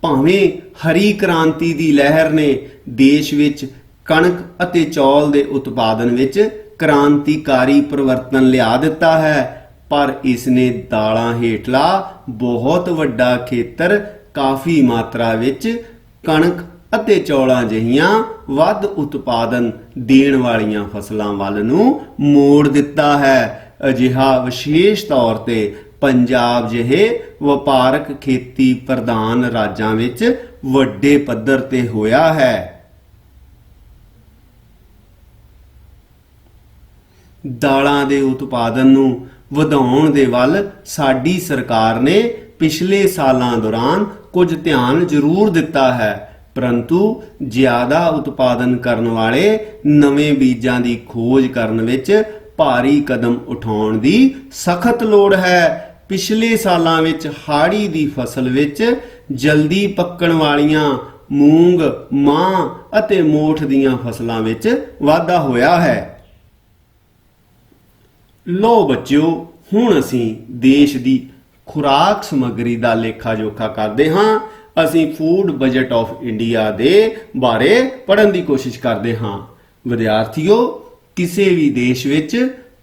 A: ਭਾਵੇਂ ਹਰੀ ਕ੍ਰਾਂਤੀ ਦੀ ਲਹਿਰ ਨੇ ਦੇਸ਼ ਵਿੱਚ ਕਣਕ ਅਤੇ ਚੌਲ ਦੇ ਉਤਪਾਦਨ ਵਿੱਚ ਕ੍ਰਾਂਤੀਕਾਰੀ ਪਰਿਵਰਤਨ ਲਿਆ ਦਿੱਤਾ ਹੈ, ਪਰ ਇਸ ਨੇ ਦਾਲਾਂ ਹੇਠਲਾ ਬਹੁਤ ਵੱਡਾ ਖੇਤਰ ਕਾਫੀ ਮਾਤਰਾ ਵਿੱਚ ਕਣਕ ਅਤੇ ਚੌਲਾਂ ਜਿਹੀਆਂ ਵੱਧ ਉਤਪਾਦਨ ਦੇਣ ਵਾਲੀਆਂ ਫਸਲਾਂ ਵੱਲ ਨੂੰ ਮੋੜ ਦਿੱਤਾ ਹੈ। ਅਜਿਹਾ ਵਿਸ਼ੇਸ਼ ਤੌਰ ਤੇ ਪੰਜਾਬ ਜਿਹੇ ਵਪਾਰਕ ਖੇਤੀ ਪ੍ਰਧਾਨ ਰਾਜਾਂ ਵਿੱਚ ਵੱਡੇ ਪੱਧਰ ਤੇ ਹੋਇਆ ਹੈ। ਦਾਲਾਂ ਦੇ ਉਤਪਾਦਨ ਨੂੰ ਵਧਾਉਣ ਦੇ ਵੱਲ ਸਾਡੀ ਸਰਕਾਰ ਨੇ ਪਿਛਲੇ ਸਾਲਾਂ ਦੌਰਾਨ ਕੁਝ ਧਿਆਨ ਜ਼ਰੂਰ ਦਿੱਤਾ ਹੈ, ਪਰੰਤੂ ਜ਼ਿਆਦਾ ਉਤਪਾਦਨ ਕਰਨ ਵਾਲੇ ਨਵੇਂ ਬੀਜਾਂ ਦੀ ਖੋਜ ਕਰਨ ਵਿੱਚ ਭਾਰੀ ਕਦਮ ਉਠਾਉਣ ਦੀ ਸਖਤ ਲੋੜ ਹੈ। ਪਿਛਲੇ ਸਾਲਾਂ ਵਿੱਚ ਹਾੜੀ ਦੀ ਫਸਲ ਵਿੱਚ ਜਲਦੀ ਪੱਕਣ ਵਾਲੀਆਂ ਮੂੰਗ, ਮਾਂ ਅਤੇ ਮੋਠ ਦੀਆਂ ਫਸਲਾਂ ਵਿੱਚ ਵਾਧਾ ਹੋਇਆ ਹੈ। ਲੋ ਬੱਚਿਓ, ਹੁਣ ਅਸੀਂ ਦੇਸ਼ ਦੀ ਖੁਰਾਕ ਸਮੱਗਰੀ ਦਾ ਲੇਖਾ ਜੋਖਾ ਕਰਦੇ ਹਾਂ। ਅਸੀਂ ਫੂਡ ਬਜਟ ਆਫ ਇੰਡੀਆ ਦੇ ਬਾਰੇ ਪੜ੍ਹਨ ਦੀ ਕੋਸ਼ਿਸ਼ ਕਰਦੇ ਹਾਂ। ਵਿਦਿਆਰਥੀਓ, ਕਿਸੇ ਵੀ ਦੇਸ਼ ਵਿੱਚ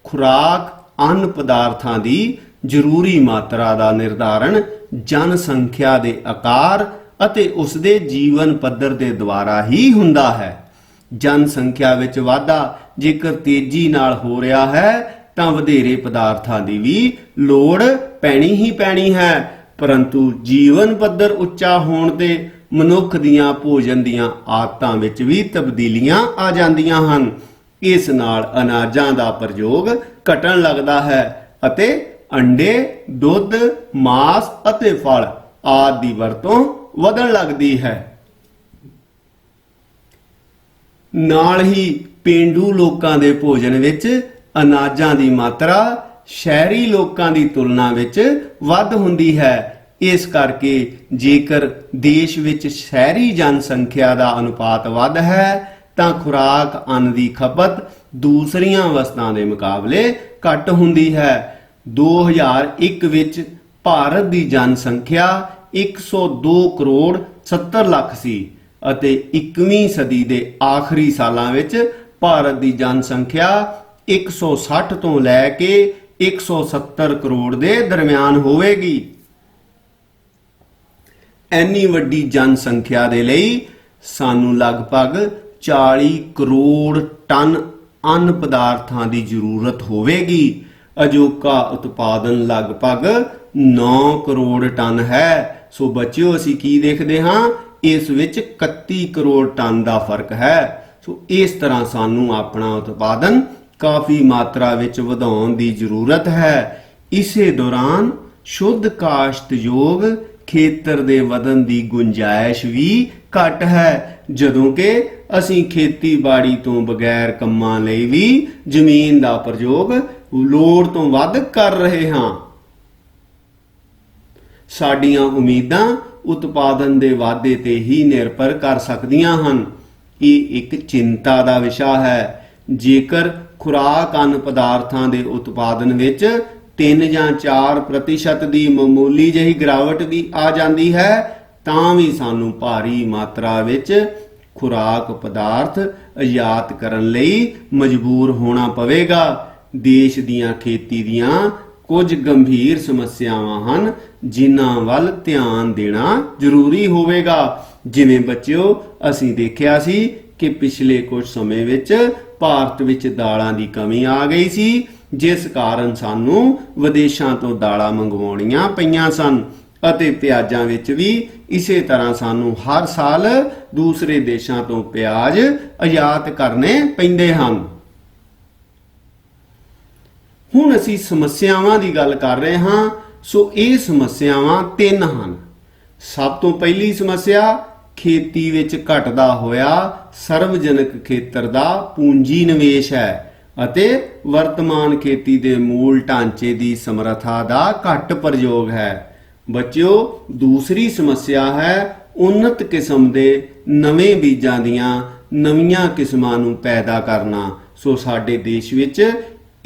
A: ਖੁਰਾਕ ਅੰਨ ਪਦਾਰਥਾਂ ਦੀ ਜ਼ਰੂਰੀ ਮਾਤਰਾ ਦਾ ਨਿਰਧਾਰਨ ਜਨਸੰਖਿਆ ਦੇ ਆਕਾਰ ਅਤੇ ਉਸ ਦੇ ਜੀਵਨ ਪੱਧਰ ਦੇ ਦੁਆਰਾ ਹੀ ਹੁੰਦਾ ਹੈ। ਜਨਸੰਖਿਆ ਵਿੱਚ ਵਾਧਾ ਜੇਕਰ ਤੇਜ਼ੀ ਨਾਲ ਹੋ ਰਿਹਾ ਹੈ ਤਾਂ ਵਧੇਰੇ ਪਦਾਰਥਾਂ ਦੀ ਵੀ ਲੋੜ ਪੈਣੀ ਹੀ ਪੈਣੀ ਹੈ, ਪਰੰਤੂ ਜੀਵਨ ਪੱਧਰ ਉੱਚਾ ਹੋਣ ਤੇ ਮਨੁੱਖ ਦੀਆਂ ਭੋਜਨ ਦੀਆਂ ਆਦਤਾਂ ਵਿੱਚ ਵੀ ਤਬਦੀਲੀਆਂ ਆ ਜਾਂਦੀਆਂ ਹਨ। ਇਸ ਨਾਲ ਅਨਾਜਾਂ ਦਾ ਪ੍ਰਯੋਗ ਘਟਣ ਲੱਗਦਾ ਹੈ ਅਤੇ ਅੰਡੇ, ਦੁੱਧ, ਮਾਂਸ ਅਤੇ ਫਲ ਆਦਿ ਦੀ ਵਰਤੋਂ ਵਧਣ ਲੱਗਦੀ ਹੈ। ਨਾਲ ਹੀ ਪੇਂਡੂ ਲੋਕਾਂ ਦੇ ਭੋਜਨ ਵਿੱਚ ਅਨਾਜਾਂ ਦੀ ਮਾਤਰਾ ਸ਼ਹਿਰੀ ਲੋਕਾਂ ਦੀ ਤੁਲਨਾ ਵਿੱਚ ਵੱਧ ਹੁੰਦੀ ਹੈ। ਇਸ ਕਰਕੇ ਜੇਕਰ ਦੇਸ਼ ਵਿੱਚ ਸ਼ਹਿਰੀ ਜਨਸੰਖਿਆ ਦਾ ਅਨੁਪਾਤ ਵੱਧ ਹੈ ਤਾਂ ਖੁਰਾਕ ਅੰਨ ਦੀ ਖਪਤ ਦੂਸਰੀਆਂ ਵਸਤਾਂ ਦੇ ਮੁਕਾਬਲੇ ਘੱਟ ਹੁੰਦੀ ਹੈ। 2001 ਵਿੱਚ ਭਾਰਤ ਦੀ ਜਨਸੰਖਿਆ 102 ਕਰੋੜ 70 ਲੱਖ ਸੀ ਅਤੇ 21ਵੀਂ ਸਦੀ ਦੇ ਆਖਰੀ ਸਾਲਾਂ ਵਿੱਚ ਭਾਰਤ ਦੀ ਜਨਸੰਖਿਆ 160 ਤੋਂ ਲੈ ਕੇ 170 ਕਰੋੜ ਦੇ ਦਰਮਿਆਨ ਹੋਵੇਗੀ। ਇੰਨੀ ਵੱਡੀ ਜਨਸੰਖਿਆ ਦੇ ਲਈ ਸਾਨੂੰ ਲਗਭਗ 40 ਕਰੋੜ ਟਨ ਅੰਨ ਪਦਾਰਥਾਂ ਦੀ ਜ਼ਰੂਰਤ ਹੋਵੇਗੀ। ਅਜੋਕਾ ਉਤਪਾਦਨ ਲਗਭਗ 9 ਕਰੋੜ ਟਨ ਹੈ। ਸੋ ਬੱਚਿਓ ਅਸੀਂ ਕੀ ਦੇਖਦੇ ਹਾਂ, ਇਸ ਵਿੱਚ 31 ਕਰੋੜ ਟਨ ਦਾ ਫਰਕ ਹੈ। ਸੋ ਇਸ ਤਰ੍ਹਾਂ ਸਾਨੂੰ ਆਪਣਾ ਉਤਪਾਦਨ ਕਾਫੀ ਮਾਤਰਾ ਵਿੱਚ ਵਧਾਉਣ ਦੀ ਜ਼ਰੂਰਤ ਹੈ। ਇਸੇ ਦੌਰਾਨ ਸ਼ੁੱਧ ਕਾਸ਼ਤਯੋਗ ਖੇਤਰ ਦੇ ਵਧਣ ਦੀ ਗੁੰਜਾਇਸ਼ ਵੀ ਘੱਟ ਹੈ, ਜਦੋਂ ਕਿ ਅਸੀਂ ਖੇਤੀਬਾੜੀ ਤੋਂ ਬਗੈਰ ਕੰਮਾਂ ਲਈ ਵੀ ਜ਼ਮੀਨ ਦਾ ਪ੍ਰਯੋਗ ਲੋੜ ਤੋਂ ਵੱਧ ਕਰ ਰਹੇ ਹਾਂ। ਸਾਡੀਆਂ ਉਮੀਦਾਂ ਉਤਪਾਦਨ ਦੇ ਵਾਧੇ ਤੇ ਹੀ ਨਿਰਭਰ ਕਰ ਸਕਦੀਆਂ ਹਨ। ਇਹ ਇੱਕ ਚਿੰਤਾ ਦਾ ਵਿਸ਼ਾ ਹੈ। ਜੇਕਰ ਖੁਰਾਕ ਅੰਨ ਪਦਾਰਥਾਂ ਦੇ ਉਤਪਾਦਨ ਵਿੱਚ 3 ਜਾਂ 4% ਦੀ ਮਾਮੂਲੀ ਜਿਹੀ ਗਿਰਾਵਟ ਵੀ ਆ ਜਾਂਦੀ ਹੈ, ਤਾਂ ਵੀ ਸਾਨੂੰ ਭਾਰੀ ਮਾਤਰਾ ਵਿੱਚ ਖੁਰਾਕ ਪਦਾਰਥ ਆਯਾਤ ਕਰਨ ਲਈ ਮਜਬੂਰ ਹੋਣਾ ਪਵੇਗਾ। ਦੇਸ਼ ਦੀਆਂ ਖੇਤੀ ਦੀਆਂ ਕੁਝ ਗੰਭੀਰ ਸਮੱਸਿਆਵਾਂ ਹਨ, ਜਿਨ੍ਹਾਂ ਵੱਲ ਧਿਆਨ ਦੇਣਾ ਜ਼ਰੂਰੀ ਹੋਵੇਗਾ। ਜਿਵੇਂ ਬੱਚਿਓ ਅਸੀਂ ਦੇਖਿਆ ਸੀ ਕਿ ਪਿਛਲੇ ਕੁਝ ਸਮੇਂ ਵਿੱਚ ਭਾਰਤ ਵਿੱਚ ਦਾਲਾਂ ਦੀ ਕਮੀ ਆ ਗਈ ਸੀ, ਜਿਸ ਕਾਰਨ ਸਾਨੂੰ ਵਿਦੇਸ਼ਾਂ ਤੋਂ ਦਾਲਾਂ ਮੰਗਵਾਉਣੀਆਂ ਪਈਆਂ ਸਨ, ਅਤੇ ਪਿਆਜ਼ਾਂ ਵਿੱਚ ਵੀ ਇਸੇ ਤਰ੍ਹਾਂ ਸਾਨੂੰ ਹਰ ਸਾਲ ਦੂਸਰੇ ਦੇਸ਼ਾਂ ਤੋਂ ਪਿਆਜ਼ ਆਯਾਤ ਕਰਨੇ ਪੈਂਦੇ ਹਨ। ਹੁਣ ਅਸੀਂ ਸਮੱਸਿਆਵਾਂ ਦੀ ਗੱਲ ਕਰ ਰਹੇ ਹਾਂ। ਸੋ ਇਹ ਸਮੱਸਿਆਵਾਂ 3 ਹਨ। ਸਭ ਤੋਂ ਪਹਿਲੀ ਸਮੱਸਿਆ ਖੇਤੀ ਵਿੱਚ ਘਟਦਾ ਹੋਇਆ ਸਰਵਜਨਕ ਖੇਤਰ ਦਾ ਪੂੰਜੀ ਨਿਵੇਸ਼ ਹੈ ਅਤੇ ਵਰਤਮਾਨ ਖੇਤੀ ਦੇ ਮੂਲ ਢਾਂਚੇ ਦੀ ਸਮਰੱਥਾ ਦਾ ਘੱਟ ਪ੍ਰਯੋਗ ਹੈ। ਬੱਚਿਓ, ਦੂਸਰੀ ਸਮੱਸਿਆ ਹੈ ਉન્નਤ ਕਿਸਮ ਦੇ ਨਵੇਂ ਬੀਜਾਂ ਦੀਆਂ ਨਵੀਆਂ ਕਿਸਮਾਂ ਨੂੰ ਪੈਦਾ ਕਰਨਾ। ਸੋ ਸਾਡੇ ਦੇਸ਼ ਵਿੱਚ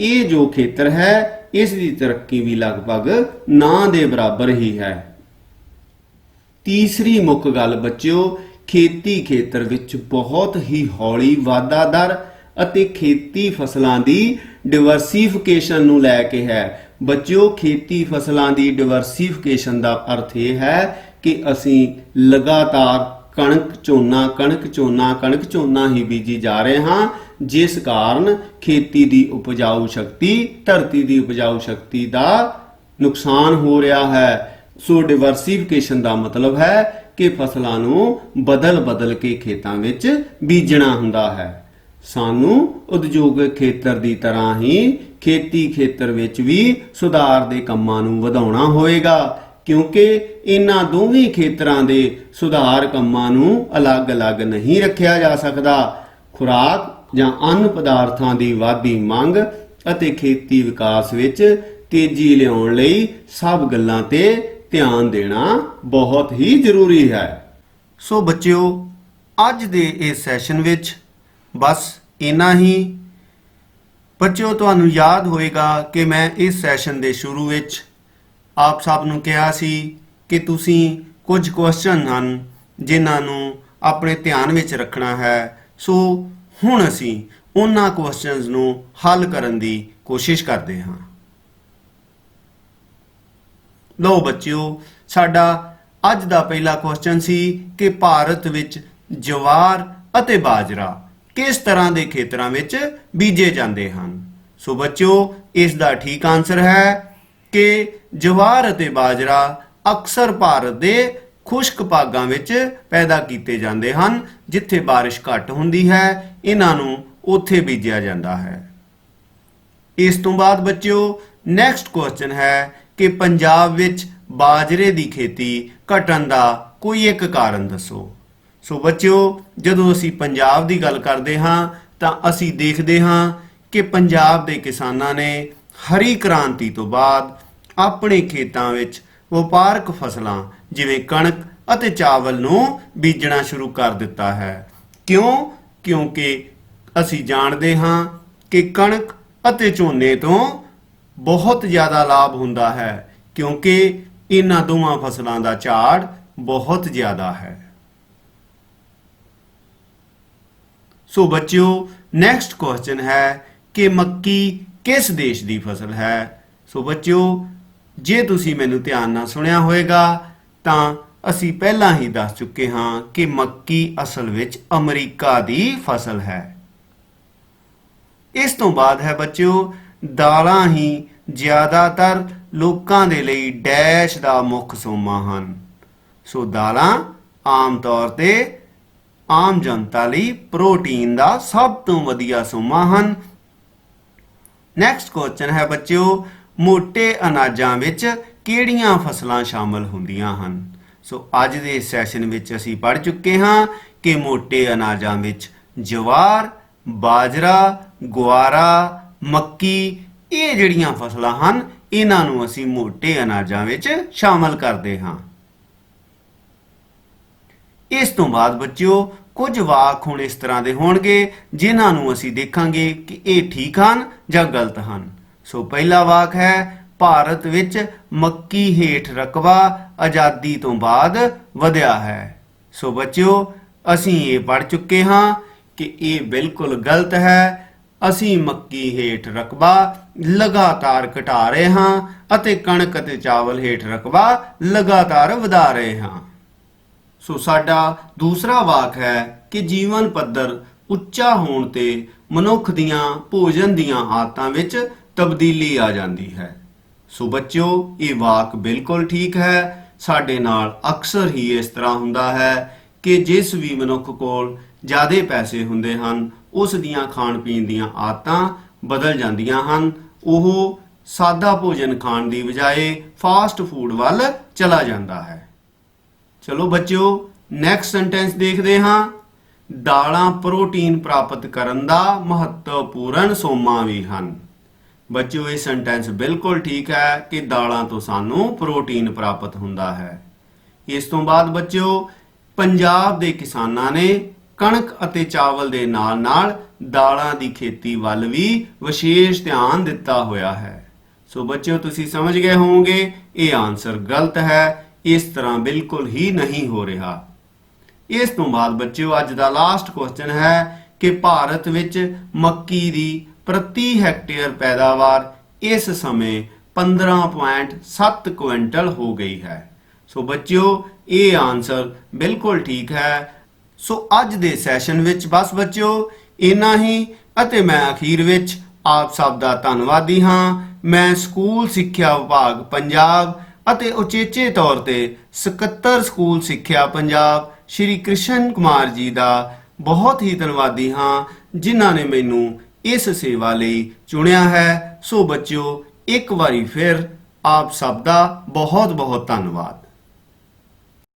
A: ਇਹ ਜੋ ਖੇਤਰ ਹੈ, ਇਸ ਦੀ ਤਰੱਕੀ ਵੀ ਲਗਭਗ ਨਾ ਦੇ ਬਰਾਬਰ ਹੀ ਹੈ। ਤੀਸਰੀ ਮੁੱਖ ਗੱਲ ਬੱਚਿਓ, ਖੇਤੀ ਖੇਤਰ ਵਿੱਚ ਬਹੁਤ ਹੀ ਹੌਲੀ ਵਾਧਾ ਦਰ ਅਤੇ ਖੇਤੀ ਫਸਲਾਂ ਦੀ ਡਿਵਰਸੀਫਿਕੇਸ਼ਨ ਨੂੰ ਲੈ ਕੇ ਹੈ। ਬੱਚਿਓ, ਖੇਤੀ ਫਸਲਾਂ ਦੀ ਡਿਵਰਸੀਫਿਕੇਸ਼ਨ ਦਾ ਅਰਥ ਇਹ ਹੈ ਕਿ ਅਸੀਂ ਲਗਾਤਾਰ ਕਣਕ ਝੋਨਾ ਹੀ ਬੀਜੀ ਜਾ ਰਹੇ ਹਾਂ, ਜਿਸ ਕਾਰਨ ਖੇਤੀ ਦੀ ਉਪਜਾਊ ਸ਼ਕਤੀ, ਧਰਤੀ ਦੀ ਉਪਜਾਊ ਸ਼ਕਤੀ ਦਾ ਨੁਕਸਾਨ ਹੋ ਰਿਹਾ ਹੈ। ਸੋ ਡਿਵਰਸੀਫਿਕੇਸ਼ਨ ਦਾ ਮਤਲਬ ਹੈ ਕਿ ਫਸਲਾਂ ਨੂੰ ਬਦਲ ਕੇ ਖੇਤਾਂ ਵਿੱਚ ਬੀਜਣਾ ਹੁੰਦਾ ਹੈ। ਸਾਨੂੰ ਉਦਯੋਗਿਕ ਖੇਤਰ ਦੀ ਤਰ੍ਹਾਂ ਹੀ ਖੇਤੀ ਖੇਤਰ ਵਿੱਚ ਵੀ ਸੁਧਾਰ ਦੇ ਕੰਮਾਂ ਨੂੰ ਵਧਾਉਣਾ ਹੋਵੇਗਾ, ਕਿਉਂਕਿ ਇਹਨਾਂ ਦੋਵੇਂ ਖੇਤਰਾਂ ਦੇ ਸੁਧਾਰ ਕੰਮਾਂ ਨੂੰ ਅਲੱਗ-ਅਲੱਗ ਨਹੀਂ ਰੱਖਿਆ ਜਾ ਸਕਦਾ। ਖੁਰਾਕ ਜਾਂ ਅੰਨ ਪਦਾਰਥਾਂ ਦੀ ਵਾਧੀ ਮੰਗ ਅਤੇ ਖੇਤੀ ਵਿਕਾਸ ਵਿੱਚ ਤੇਜ਼ੀ ਲਿਆਉਣ ਲਈ ਸਭ ਗੱਲਾਂ ਤੇ ਧਿਆਨ ਦੇਣਾ ਬਹੁਤ ਹੀ ਜ਼ਰੂਰੀ ਹੈ। ਸੋ ਬੱਚਿਓ, ਅੱਜ ਦੇ ਇਸ ਸੈਸ਼ਨ ਵਿੱਚ ਬਸ ਇੰਨਾ ਹੀ। ਬੱਚਿਓ, ਤੁਹਾਨੂੰ ਯਾਦ ਹੋਵੇਗਾ ਕਿ ਮੈਂ ਇਸ ਸੈਸ਼ਨ ਦੇ ਸ਼ੁਰੂ ਵਿੱਚ ਆਪ ਸਭ ਨੂੰ ਕਿਹਾ ਸੀ ਕਿ ਤੁਸੀਂ ਕੁਝ ਕੁਐਸਚਨ ਹਨ ਜਿਨ੍ਹਾਂ ਨੂੰ ਆਪਣੇ ਧਿਆਨ ਵਿੱਚ ਰੱਖਣਾ ਹੈ। ਸੋ ਹੁਣ ਅਸੀਂ ਉਹਨਾਂ ਕੁਐਸਚਨਸ ਨੂੰ ਹੱਲ ਕਰਨ ਦੀ ਕੋਸ਼ਿਸ਼ ਕਰਦੇ ਹਾਂ। ਲਓ ਬੱਚਿਓ, ਸਾਡਾ ਅੱਜ ਦਾ ਪਹਿਲਾ ਕੁਐਸਚਨ ਸੀ ਕਿ ਭਾਰਤ ਵਿੱਚ ਜਵਾਰ ਅਤੇ ਬਾਜਰਾ ਕਿਸ ਤਰ੍ਹਾਂ ਦੇ ਖੇਤਰਾਂ ਵਿੱਚ ਬੀਜੇ ਜਾਂਦੇ ਹਨ। ਸੋ ਬੱਚਿਓ, ਇਸ ਦਾ ਠੀਕ ਆਨਸਰ ਹੈ ਕਿ ਜਵਾਰ ਅਤੇ ਬਾਜਰਾ ਅਕਸਰ ਭਾਰਤ ਦੇ ਖੁਸ਼ਕ ਭਾਗਾਂ ਵਿੱਚ ਪੈਦਾ ਕੀਤੇ ਜਾਂਦੇ ਹਨ। ਜਿੱਥੇ ਬਾਰਿਸ਼ ਘੱਟ ਹੁੰਦੀ ਹੈ, ਇਹਨਾਂ ਨੂੰ ਉੱਥੇ ਬੀਜਿਆ ਜਾਂਦਾ ਹੈ। ਇਸ ਤੋਂ ਬਾਅਦ ਬੱਚਿਓ, ਨੈਕਸਟ ਕੁਐਸਚਨ ਹੈ ਕਿ ਪੰਜਾਬ ਵਿੱਚ ਬਾਜਰੇ ਦੀ ਖੇਤੀ ਘਟਣ ਦਾ ਕੋਈ ਇੱਕ ਕਾਰਨ ਦੱਸੋ। ਸੋ ਬੱਚਿਓ, ਜਦੋਂ ਅਸੀਂ ਪੰਜਾਬ ਦੀ ਗੱਲ ਕਰਦੇ ਹਾਂ ਤਾਂ ਅਸੀਂ ਦੇਖਦੇ ਹਾਂ ਕਿ ਪੰਜਾਬ ਦੇ ਕਿਸਾਨਾਂ ਨੇ ਹਰੀ ਕ੍ਰਾਂਤੀ ਤੋਂ ਬਾਅਦ ਆਪਣੇ ਖੇਤਾਂ ਵਿੱਚ ਵਪਾਰਕ ਫਸਲਾਂ ਜਿਵੇਂ ਕਣਕ ਅਤੇ ਚਾਵਲ ਨੂੰ ਬੀਜਣਾ ਸ਼ੁਰੂ ਕਰ ਦਿੱਤਾ ਹੈ। ਕਿਉਂ? ਕਿਉਂਕਿ ਅਸੀਂ ਜਾਣਦੇ ਹਾਂ ਕਿ ਕਣਕ ਅਤੇ ਝੋਨੇ ਤੋਂ ਬਹੁਤ ਜ਼ਿਆਦਾ ਲਾਭ ਹੁੰਦਾ ਹੈ, ਕਿਉਂਕਿ ਇਹਨਾਂ ਦੋਵਾਂ ਫਸਲਾਂ ਦਾ ਝਾੜ ਬਹੁਤ ਜ਼ਿਆਦਾ ਹੈ। ਸੋ ਬੱਚਿਓ, ਨੈਕਸਟ ਕੁਐਸਚਨ ਹੈ ਕਿ ਮੱਕੀ ਕਿਸ ਦੇਸ਼ ਦੀ ਫਸਲ ਹੈ। ਸੋ ਬੱਚਿਓ, ਜੇ ਤੁਸੀਂ ਮੈਨੂੰ ਧਿਆਨ ਨਾਲ ਸੁਣਿਆ ਹੋਵੇਗਾ ਤਾਂ ਅਸੀਂ ਪਹਿਲਾਂ ਹੀ ਦੱਸ ਚੁੱਕੇ ਹਾਂ ਕਿ ਮੱਕੀ ਅਸਲ ਵਿੱਚ ਅਮਰੀਕਾ ਦੀ ਫਸਲ ਹੈ। ਇਸ ਤੋਂ ਬਾਅਦ ਹੈ ਬੱਚਿਓ, ਦਾਲਾਂ ਹੀ ਜ਼ਿਆਦਾਤਰ ਲੋਕਾਂ ਦੇ ਲਈ ਡੈਸ਼ ਦਾ ਮੁੱਖ ਸੋਮਾ ਹਨ। ਸੋ ਦਾਲਾਂ ਆਮ ਤੌਰ ਤੇ ਆਮ ਜਨਤਾ ਲਈ ਪ੍ਰੋਟੀਨ ਦਾ ਸਭ ਤੋਂ ਵਧੀਆ ਸੋਮਾ ਹਨ। ਨੈਕਸਟ ਕੁਐਸਚਨ ਹੈ ਬੱਚਿਓ, ਮੋਟੇ ਅਨਾਜਾਂ ਵਿੱਚ ਕਿਹੜੀਆਂ ਫਸਲਾਂ ਸ਼ਾਮਲ ਹੁੰਦੀਆਂ ਹਨ? ਸੋ ਅੱਜ ਦੇ ਸੈਸ਼ਨ ਵਿੱਚ ਅਸੀਂ ਪੜ੍ਹ ਚੁੱਕੇ ਹਾਂ ਕਿ ਮੋਟੇ ਅਨਾਜਾਂ ਵਿੱਚ ਜਵਾਰ, ਬਾਜਰਾ, ਗੁਆਰਾ, ਮੱਕੀ, ਇਹ ਜਿਹੜੀਆਂ ਫਸਲਾਂ ਹਨ ਇਹਨਾਂ ਨੂੰ ਅਸੀਂ ਮੋਟੇ ਅਨਾਜਾਂ ਵਿੱਚ ਸ਼ਾਮਲ ਕਰਦੇ ਹਾਂ। ਇਸ ਤੋਂ ਬਾਅਦ ਬੱਚਿਓ ਕੁਝ ਵਾਕ ਹੁਣ ਇਸ ਤਰ੍ਹਾਂ ਦੇ ਹੋਣਗੇ ਜਿਨ੍ਹਾਂ ਨੂੰ ਅਸੀਂ ਦੇਖਾਂਗੇ ਕਿ ਇਹ ਠੀਕ ਹਨ ਜਾਂ ਗਲਤ ਹਨ। ਸੋ ਪਹਿਲਾ ਵਾਕ ਹੈ, ਭਾਰਤ ਵਿੱਚ ਮੱਕੀ ਹੇਠ ਰਕਬਾ ਆਜ਼ਾਦੀ ਤੋਂ ਬਾਅਦ ਵਧਿਆ ਹੈ। ਸੋ ਬੱਚਿਓ ਅਸੀਂ ਇਹ ਪੜ੍ਹ ਚੁੱਕੇ ਹਾਂ ਕਿ ਇਹ ਬਿਲਕੁਲ ਗਲਤ ਹੈ। ਅਸੀਂ ਮੱਕੀ ਹੇਠ ਰਕਬਾ ਲਗਾਤਾਰ ਘਟਾ ਰਹੇ ਹਾਂ ਅਤੇ ਕਣਕ ਅਤੇ ਚਾਵਲ ਹੇਠ ਰਕਬਾ ਲਗਾਤਾਰ ਵਧਾ ਰਹੇ ਹਾਂ। ਸੋ ਸਾਡਾ ਦੂਸਰਾ ਵਾਕ ਹੈ ਕਿ ਜੀਵਨ ਪੱਧਰ ਉੱਚਾ ਹੋਣ ਤੇ ਮਨੁੱਖ ਦੀਆਂ ਭੋਜਨ ਦੀਆਂ ਆਦਤਾਂ ਵਿੱਚ ਤਬਦੀਲੀ ਆ ਜਾਂਦੀ ਹੈ। ਸੋ ਬੱਚਿਓ ਇਹ ਵਾਕ ਬਿਲਕੁਲ ਠੀਕ ਹੈ। ਸਾਡੇ ਨਾਲ ਅਕਸਰ ਹੀ ਇਸ ਤਰ੍ਹਾਂ ਹੁੰਦਾ ਹੈ ਕਿ ਜਿਸ ਵੀ ਮਨੁੱਖ ਕੋਲ ਜ਼ਿਆਦਾ ਪੈਸੇ ਹੁੰਦੇ ਹਨ ਉਸ ਦੀਆਂ ਖਾਣ ਪੀਣ ਦੀਆਂ ਆਦਤਾਂ ਬਦਲ ਜਾਂਦੀਆਂ ਹਨ। ਉਹ ਸਾਦਾ ਭੋਜਨ ਖਾਣ ਦੀ ਬਜਾਏ ਫਾਸਟ ਫੂਡ ਵੱਲ ਚਲਾ ਜਾਂਦਾ ਹੈ। ਚਲੋ ਬੱਚਿਓ ਨੈਕਸਟ ਸੈਂਟੈਂਸ ਦੇਖਦੇ ਹਾਂ। ਦਾਲਾਂ ਪ੍ਰੋਟੀਨ ਪ੍ਰਾਪਤ ਕਰਨ ਦਾ ਮਹੱਤਵਪੂਰਨ ਸੋਮਾ ਵੀ ਹਨ। ਬੱਚਿਓ ਇਹ ਸੈਂਟੈਂਸ ਬਿਲਕੁਲ ਠੀਕ ਹੈ ਕਿ ਦਾਲਾਂ ਤੋਂ ਸਾਨੂੰ ਪ੍ਰੋਟੀਨ ਪ੍ਰਾਪਤ ਹੁੰਦਾ ਹੈ। ਇਸ ਤੋਂ ਬਾਅਦ ਬੱਚਿਓ ਪੰਜਾਬ ਦੇ ਕਿਸਾਨਾਂ ਨੇ ਕਣਕ ਅਤੇ ਚਾਵਲ ਦੇ ਨਾਲ-ਨਾਲ ਦਾਲਾਂ ਦੀ ਖੇਤੀ ਵੱਲ ਵੀ ਵਿਸ਼ੇਸ਼ ਧਿਆਨ ਦਿੱਤਾ ਹੋਇਆ ਹੈ। ਸੋ ਬੱਚਿਓ ਤੁਸੀਂ ਸਮਝ ਗਏ ਹੋਵੋਗੇ ਇਹ ਆਨਸਰ ਗਲਤ ਹੈ। ਇਸ ਤਰ੍ਹਾਂ ਬਿਲਕੁਲ ਹੀ ਨਹੀਂ ਹੋ ਰਿਹਾ। ਇਸ ਤੋਂ ਬਾਅਦ ਬੱਚਿਓ ਅੱਜ ਦਾ ਲਾਸਟ ਕੁਐਸਚਨ ਹੈ ਕਿ ਭਾਰਤ ਵਿੱਚ ਮੱਕੀ ਦੀ ਪ੍ਰਤੀ ਹੈਕਟੇਅਰ ਪੈਦਾਵਾਰ ਇਸ ਸਮੇਂ 15.7 ਕੁਇੰਟਲ ਹੋ ਗਈ ਹੈ। ਸੋ ਬੱਚਿਓ ਇਹ ਆਨਸਰ ਬਿਲਕੁਲ ਠੀਕ ਹੈ। ਸੋ ਅੱਜ ਦੇ ਸੈਸ਼ਨ ਵਿੱਚ ਬਸ ਬੱਚਿਓ ਇੰਨਾ ਹੀ ਅਤੇ ਮੈਂ ਅਖੀਰ ਵਿੱਚ ਆਪ ਸਭ ਦਾ ਧੰਨਵਾਦੀ ਹਾਂ। ਮੈਂ ਸਕੂਲ ਸਿੱਖਿਆ ਵਿਭਾਗ ਪੰਜਾਬ ਅਤੇ ਉਚੇਚੇ ਤੌਰ ਤੇ ਸਕੱਤਰ ਸਕੂਲ ਸਿੱਖਿਆ ਪੰਜਾਬ ਸ਼੍ਰੀ ਕ੍ਰਿਸ਼ਨ ਕੁਮਾਰ ਜੀ ਦਾ ਬਹੁਤ ਹੀ ਧੰਨਵਾਦੀ ਹਾਂ ਜਿਨ੍ਹਾਂ ਨੇ ਮੈਨੂੰ ਇਸ ਸੇਵਾ ਲਈ ਚੁਣਿਆ ਹੈ। ਸੋ ਬੱਚਿਓ ਇੱਕ ਵਾਰੀ ਫਿਰ ਆਪ ਸਭ ਦਾ ਬਹੁਤ ਬਹੁਤ ਧੰਨਵਾਦ।